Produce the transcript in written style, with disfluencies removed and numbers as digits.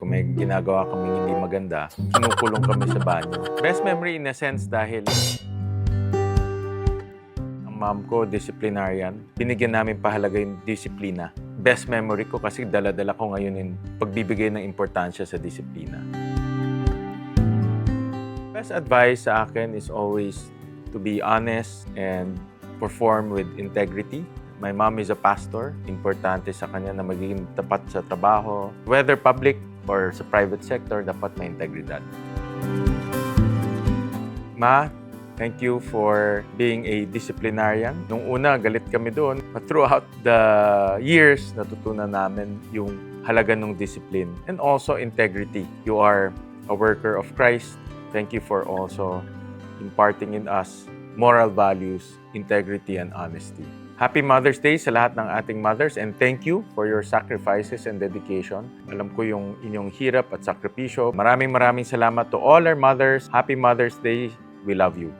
Kung may ginagawa kaming hindi maganda, kinukulong kami sa banyo. Best memory in a sense dahil ang mom ko, disciplinarian. Binigyan namin pahalaga yung disiplina. Best memory ko kasi dala-dala ko ngayon yung pagbibigay ng importansya sa disiplina. Best advice sa akin is always to be honest and perform with integrity. My mom is a pastor. Importante sa kanya na magiging tapat sa trabaho. Whether public or sa private sector, dapat may integridad. Ma, thank you for being a disciplinarian. Nung una, galit kami doon. But throughout the years, natutunan namin yung halaga ng discipline and also integrity. You are a worker of Christ. Thank you for also imparting in us moral values, integrity, and honesty. Happy Mother's Day sa lahat ng ating mothers and thank you for your sacrifices and dedication. Alam ko yung inyong hirap at sakripisyo. Maraming salamat to all our mothers. Happy Mother's Day. We love you.